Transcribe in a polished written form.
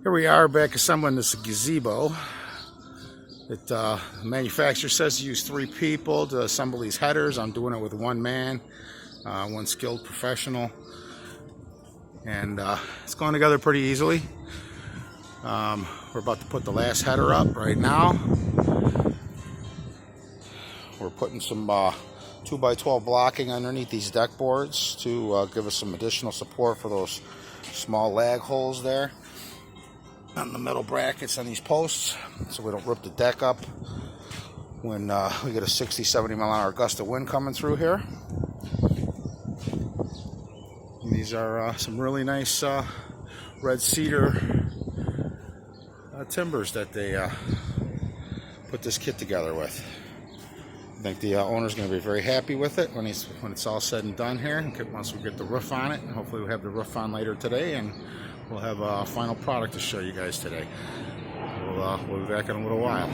Here we are back assembling this gazebo. The manufacturer says to use 3 people to assemble these headers. I'm doing it with one man, one skilled professional, and it's going together pretty easily. We're about to put the last header up right now. We're putting some 2x12 blocking underneath these deck boards to give us some additional support for those small lag holes there on the metal brackets on these posts, so we don't rip the deck up when we get a 60-70 mile an hour gust of wind coming through here. And these are some really nice red cedar timbers that they put this kit together with. I think the owner's going to be very happy with it when it's all said and done here. Once we get the roof on it, and hopefully we'll have the roof on later today, and we'll have a final product to show you guys today. We'll be back in a little while.